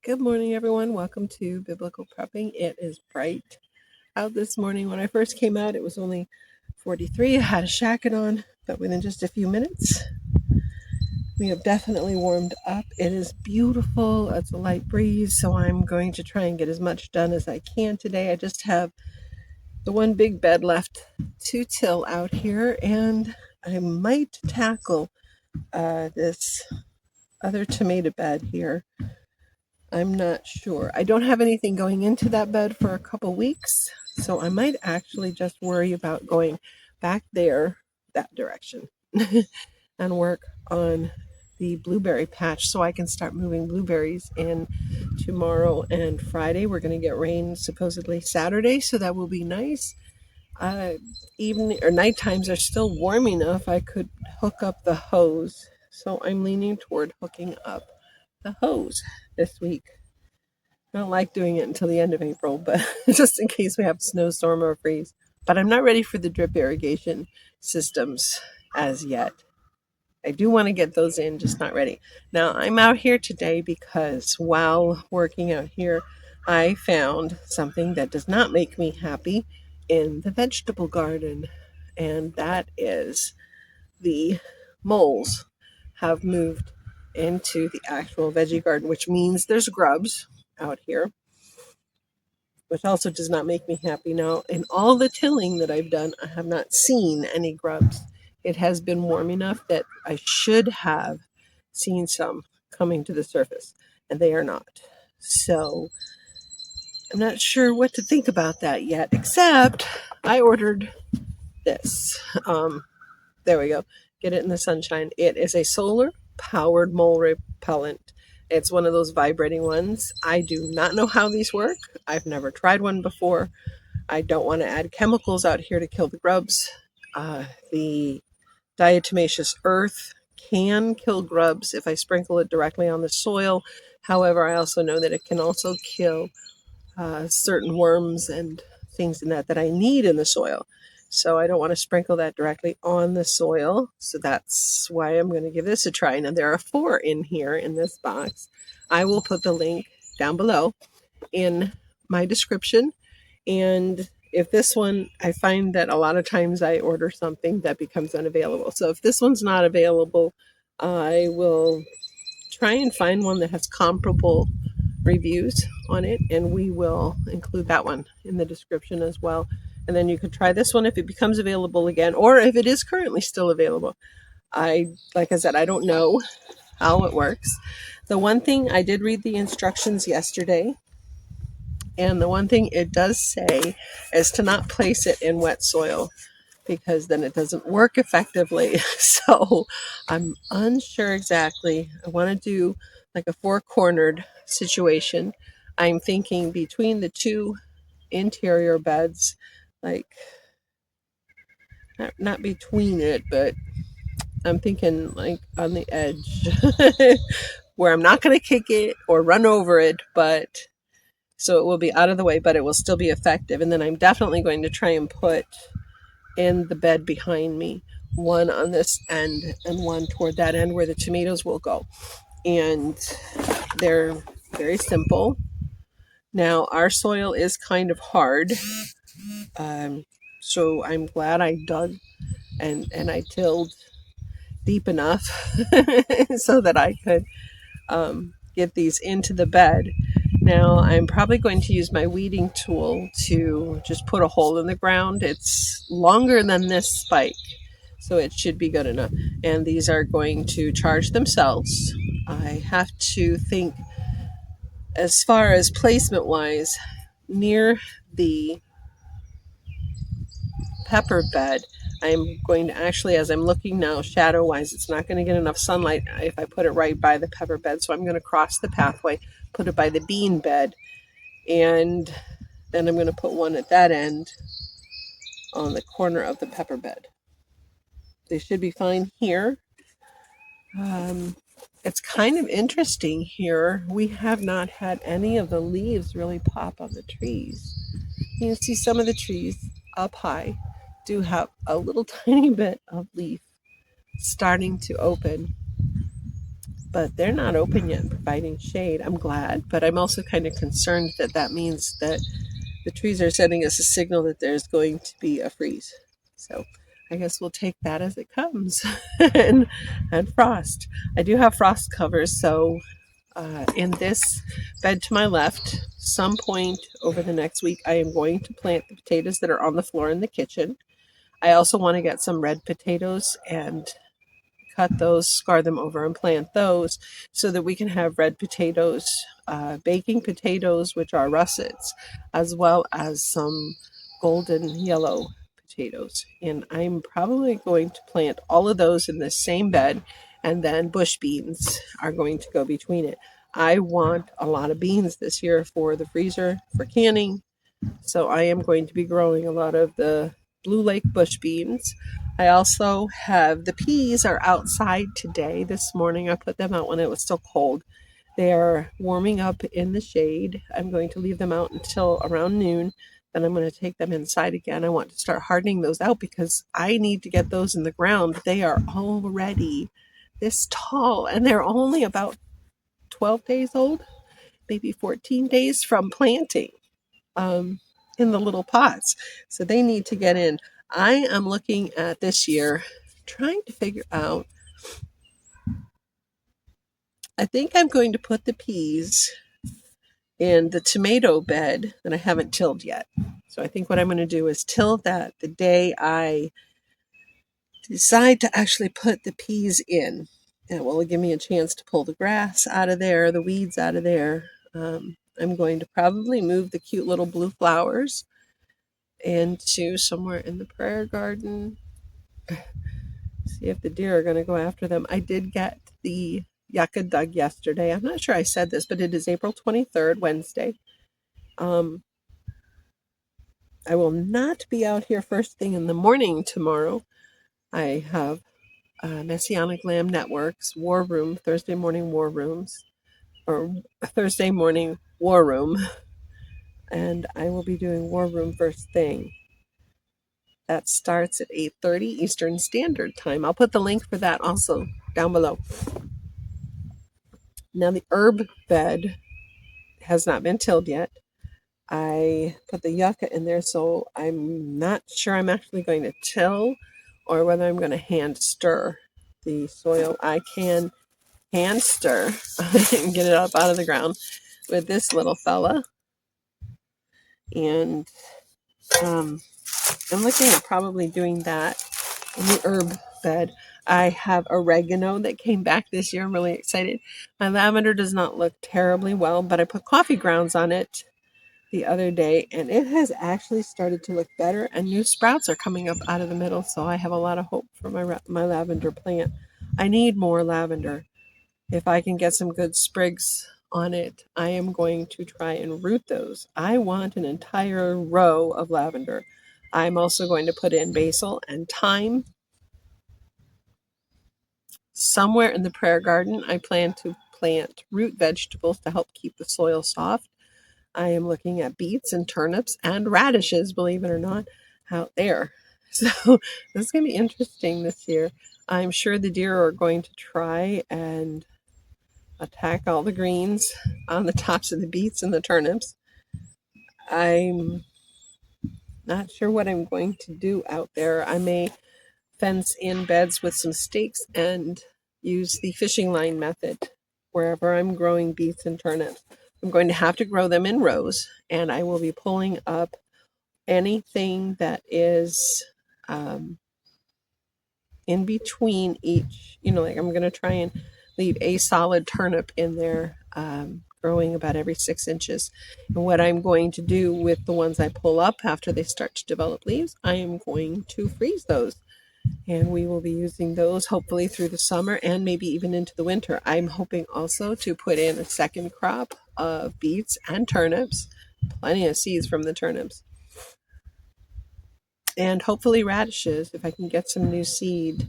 Good morning, everyone. Welcome to Biblical Prepping. It is bright out this morning. When I first came out, it was only 43. I had a jacket on, but within just a few minutes, we have definitely warmed up. It is beautiful. It's a light breeze, so I'm going to try and get as much done as I can today. I just have the one big bed left to till out here, and I might tackle this other tomato bed here. I'm not sure. I don't have anything going into that bed for a couple weeks, so I might actually just worry about going back there, that direction, and work on the blueberry patch so I can start moving blueberries in tomorrow and Friday. We're going to get rain supposedly Saturday, so that will be nice. Evening or night times are still warm enough I could hook up the hose, so I'm leaning toward hooking up the hose this week. I don't like doing it until the end of April, but just in case we have a snowstorm or a freeze. But I'm not ready for the drip irrigation systems as yet. I do want to get those in, just not ready. Now, I'm out here today because while working out here, I found something that does not make me happy in the vegetable garden, and that is the moles have moved into the actual veggie garden, which means there's grubs out here, which also does not make me happy. Now, in all the tilling that I've done, I have not seen any grubs. It has been warm enough that I should have seen some coming to the surface, and they are not. So I'm not sure what to think about that yet, except I ordered this. There we go. Get it in the sunshine. It is a solar powered mole repellent. It's one of those vibrating ones. I do not know how these work. I've never tried one before. I don't want to add chemicals out here to kill the grubs. The diatomaceous earth can kill grubs if I sprinkle it directly on the soil. However, I also know that it can also kill certain worms and things in that I need in the soil. So I don't want to sprinkle that directly on the soil. So that's why I'm going to give this a try. Now there are 4 in here in this box. I will put the link down below in my description. And if this one, I find that a lot of times I order something that becomes unavailable. So if this one's not available, I will try and find one that has comparable reviews on it, and we will include that one in the description as well. And then you can try this one if it becomes available again, or if it is currently still available. Like I said, I don't know how it works. The one thing, I did read the instructions yesterday, and the one thing it does say is to not place it in wet soil, because then it doesn't work effectively. So I'm unsure exactly. I want to do like a 4-cornered situation. I'm thinking between the 2 interior beds, like not between it, but I'm thinking like on the edge where I'm not going to kick it or run over it, but so it will be out of the way, but it will still be effective. And then I'm definitely going to try and put in the bed behind me, one on this end and one toward that end where the tomatoes will go. And they're very simple. Now our soil is kind of hard, so I'm glad I dug and I tilled deep enough so that I could get these into the bed. Now I'm probably going to use my weeding tool to just put a hole in the ground. It's longer than this spike, so it should be good enough. And these are going to charge themselves. I have to think as far as placement wise, near the pepper bed, I'm going to actually, as I'm looking now, shadow wise, it's not going to get enough sunlight if I put it right by the pepper bed. So I'm going to cross the pathway, put it by the bean bed, and then I'm going to put one at that end on the corner of the pepper bed. They should be fine here. It's kind of interesting here. We have not had any of the leaves really pop on the trees. You can see some of the trees up high do have a little tiny bit of leaf starting to open. but they're not open yet, providing shade. I'm glad, but I'm also kind of concerned that that means that the trees are sending us a signal that there's going to be a freeze. So I guess we'll take that as it comes. and frost. I do have frost covers, so in this bed to my left, some point over the next week, I am going to plant the potatoes that are on the floor in the kitchen. I also want to get some red potatoes and cut those, scar them over, and plant those so that we can have red potatoes, baking potatoes, which are russets, as well as some golden yellow potatoes. And I'm probably going to plant all of those in the same bed, and then bush beans are going to go between it. I want a lot of beans this year for the freezer, for canning. So I am going to be growing a lot of the Blue Lake bush beans. I also have the peas are outside today. This morning I put them out when it was still cold. They are warming up in the shade. I'm going to leave them out until around noon. Then I'm going to take them inside again. I want to start hardening those out because I need to get those in the ground. They are already this tall and they're only about 12 days old, maybe 14 days from planting. In the little pots. So they need to get in. I am looking at this year, trying to figure out, I think I'm going to put the peas in the tomato bed that I haven't tilled yet. So I think what I'm going to do is till that the day I decide to actually put the peas in. It will give me a chance to pull the grass out of there, the weeds out of there. I'm going to probably move the cute little blue flowers into somewhere in the prayer garden. See if the deer are going to go after them. I did get the yucca dug yesterday. I'm not sure I said this, but it is April 23rd, Wednesday. I will not be out here first thing in the morning tomorrow. I have Messianic Lamb Network's War Room, Thursday morning War Rooms, or Thursday morning War Room. And I will be doing War Room first thing. That starts at 8:30 Eastern Standard Time. I'll put the link for that also down below. Now the herb bed has not been tilled yet. I put the yucca in there, so I'm not sure I'm actually going to till or whether I'm going to hand stir the soil. I can hand stir and get it up out of the ground with this little fella. And I'm looking at probably doing that in the herb bed. I have oregano that came back this year. I'm really excited. My lavender does not look terribly well, but I put coffee grounds on it the other day and it has actually started to look better and new sprouts are coming up out of the middle. So I have a lot of hope for my lavender plant. I need more lavender. If I can get some good sprigs on it, I am going to try and root those. I want an entire row of lavender. I'm also going to put in basil and thyme. Somewhere in the prayer garden, I plan to plant root vegetables to help keep the soil soft. I am looking at beets and turnips and radishes, believe it or not, out there. So this is going to be interesting this year. I'm sure the deer are going to try and attack all the greens on the tops of the beets and the turnips. I'm not sure what I'm going to do out there. I may fence in beds with some stakes and use the fishing line method wherever I'm growing beets and turnips. I'm going to have to grow them in rows, and I will be pulling up anything that is in between each, like I'm going to try and leave a solid turnip in there, growing about every 6 inches. And what I'm going to do with the ones I pull up after they start to develop leaves, I am going to freeze those. And we will be using those hopefully through the summer and maybe even into the winter. I'm hoping also to put in a second crop of beets and turnips, plenty of seeds from the turnips, and hopefully radishes if I can get some new seed.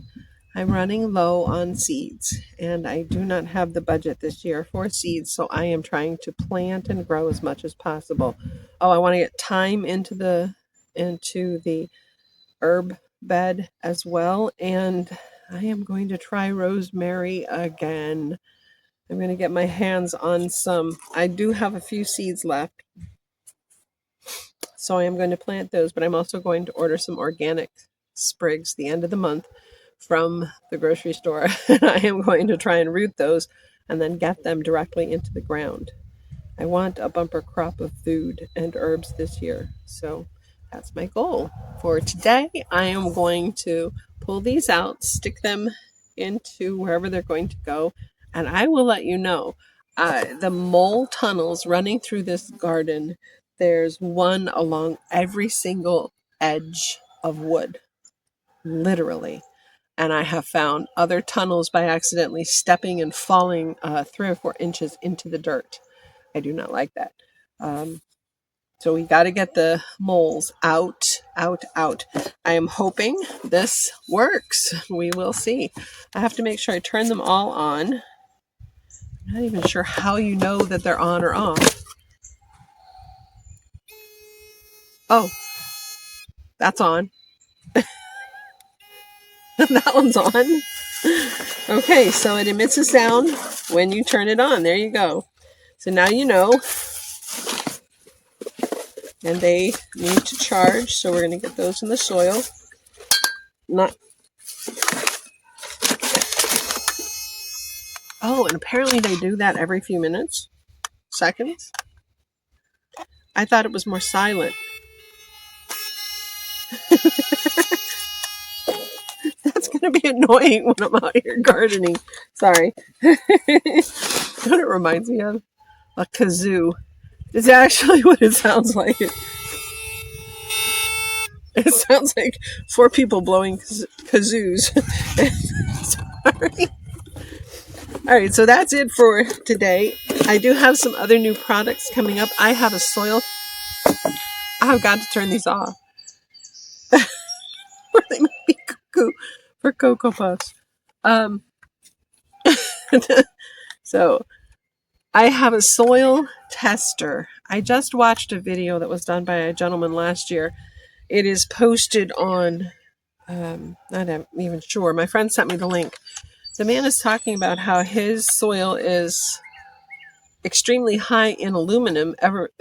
I'm running low on seeds and I do not have the budget this year for seeds, so I am trying to plant and grow as much as possible. Oh, I want to get thyme into the herb bed as well, and I am going to try rosemary again. I'm going to get my hands on some. I do have a few seeds left, so I am going to plant those, but I'm also going to order some organic sprigs the end of the month from the grocery store. And I am going to try and root those and then get them directly into the ground. I want a bumper crop of food and herbs this year, so that's my goal. For today, I am going to pull these out, stick them into wherever they're going to go, and I will let you know. The mole tunnels running through this garden, there's one along every single edge of wood, literally. And I have found other tunnels by accidentally stepping and falling 3 or 4 inches into the dirt. I do not like that. So we got to get the moles out, out, out. I am hoping this works. We will see. I have to make sure I turn them all on. I'm not even sure how you know that they're on or off. Oh, that's on. That one's on. Okay, so it emits a sound when you turn it on. There you go. So now you know. And they need to charge, so we're going to get those in the soil. Oh, and apparently they do that every few minutes, seconds. I thought it was more silent. That's going to be annoying when I'm out here gardening. Sorry. You know what it reminds me of? A kazoo. It's actually what it sounds like. It sounds like 4 people blowing kazoos. Sorry. All right, so that's it for today. I do have some other new products coming up. I have a soil. I've got to turn these off. Or they might be cuckoo for Cocoa Puffs. So I have a soil tester. I just watched a video that was done by a gentleman last year. It is posted on, not even sure. My friend sent me the link. The man is talking about how his soil is extremely high in aluminum,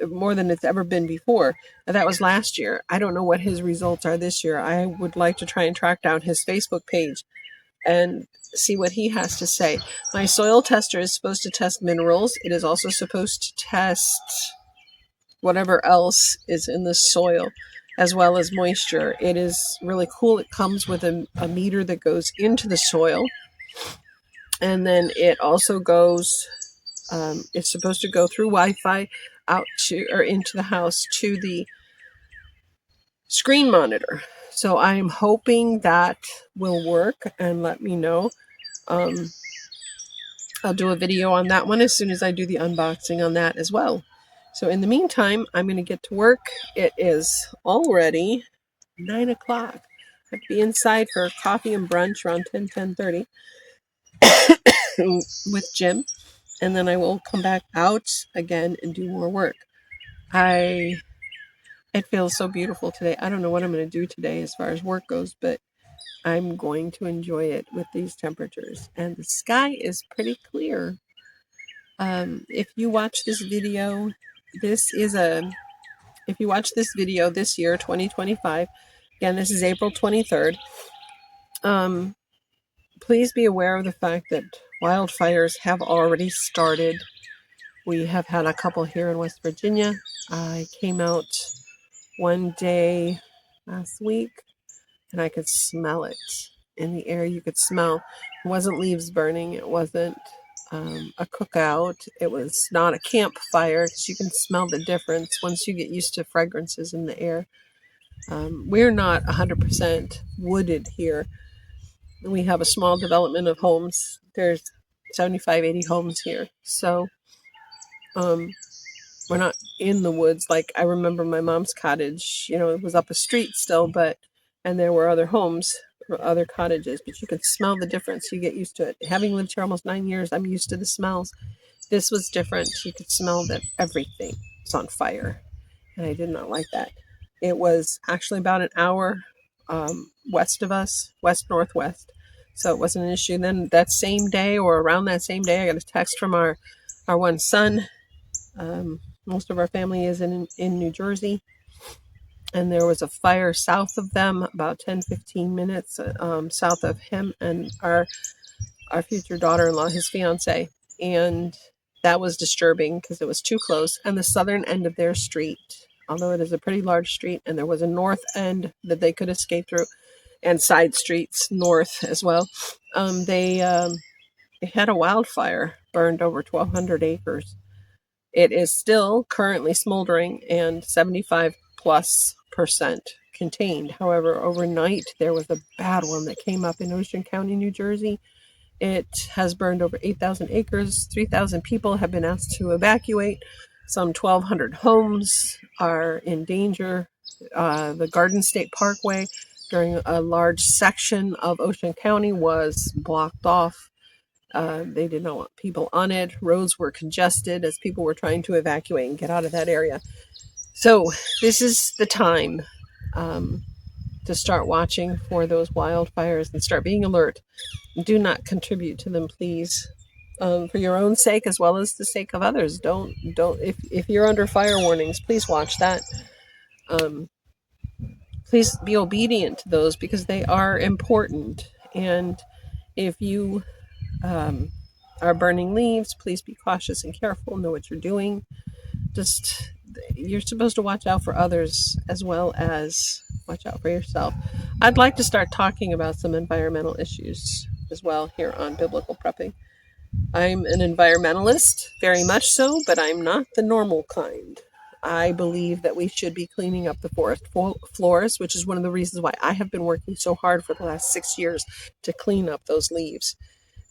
more than it's ever been before. And that was last year. I don't know what his results are this year. I would like to try and track down his Facebook page and see what he has to say. My soil tester is supposed to test minerals. It is also supposed to test whatever else is in the soil, as well as moisture. It is really cool. It comes with a meter that goes into the soil. And then it also goes, it's supposed to go through Wi-Fi out to, or into the house to the screen monitor. So I'm hoping that will work, and let me know. I'll do a video on that one as soon as I do the unboxing on that as well. So in the meantime, I'm going to get to work. It is already 9 o'clock. I have to be inside for coffee and brunch around 10:30 with Jim. And then I will come back out again and do more work. It feels so beautiful today. I don't know what I'm going to do today as far as work goes, but I'm going to enjoy it with these temperatures. And the sky is pretty clear. If you watch this video, if you watch this video this year, 2025, again, this is April 23rd, please be aware of the fact that wildfires have already started. We have had a couple here in West Virginia. I came out one day last week and I could smell it in the air. You could smell. It wasn't leaves burning. It wasn't a cookout. It was not a campfire, because you can smell the difference once you get used to fragrances in the air. We're not 100% wooded here. We have a small development of homes. There's 75, 80 homes here. So we're not in the woods. Like, I remember my mom's cottage, it was up a street still, and there were other homes, other cottages, but you can smell the difference. You get used to it. Having lived here almost 9 years, I'm used to the smells. This was different. You could smell that everything was on fire, and I did not like that. It was actually about an hour west of us, west-northwest. So it wasn't an issue. Then that same day or around that same day, I got a text from our one son. Most of our family is in New Jersey. And there was a fire south of them, about 10-15 minutes south of him and our future daughter-in-law, his fiance. And that was disturbing because it was too close. And the southern end of their street, although it is a pretty large street, and there was a north end that they could escape through, and side streets north as well. They had a wildfire, burned over 1,200 acres. It is still currently smoldering and 75+% contained. However, overnight there was a bad one that came up in Ocean County, New Jersey. It has burned over 8,000 acres. 3,000 people have been asked to evacuate. Some 1,200 homes are in danger. The Garden State Parkway, during a large section of Ocean County, was blocked off. They did not want people on it. Roads were congested as people were trying to evacuate and get out of that area. So this is the time to start watching for those wildfires and start being alert. Do not contribute to them, please. For your own sake as well as the sake of others. Don't if you're under fire warnings, please watch that. Please be obedient to those because they are important. And if you are burning leaves, please be cautious and careful. Know what you're doing. Just, you're supposed to watch out for others as well as watch out for yourself. I'd like to start talking about some environmental issues as well here on Biblical Prepping. I'm an environmentalist, very much so, but I'm not the normal kind. I believe that we should be cleaning up the forest floors, which is one of the reasons why I have been working so hard for the last 6 years to clean up those leaves.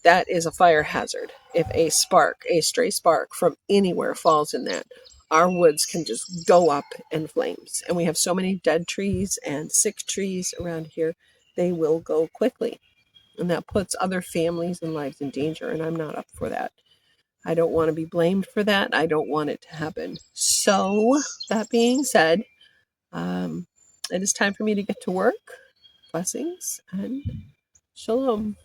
That is a fire hazard. If a stray spark from anywhere falls in that, our woods can just go up in flames. And we have so many dead trees and sick trees around here, they will go quickly. And that puts other families and lives in danger, and I'm not up for that. I don't want to be blamed for that. I don't want it to happen. So, that being said, it is time for me to get to work. Blessings and shalom.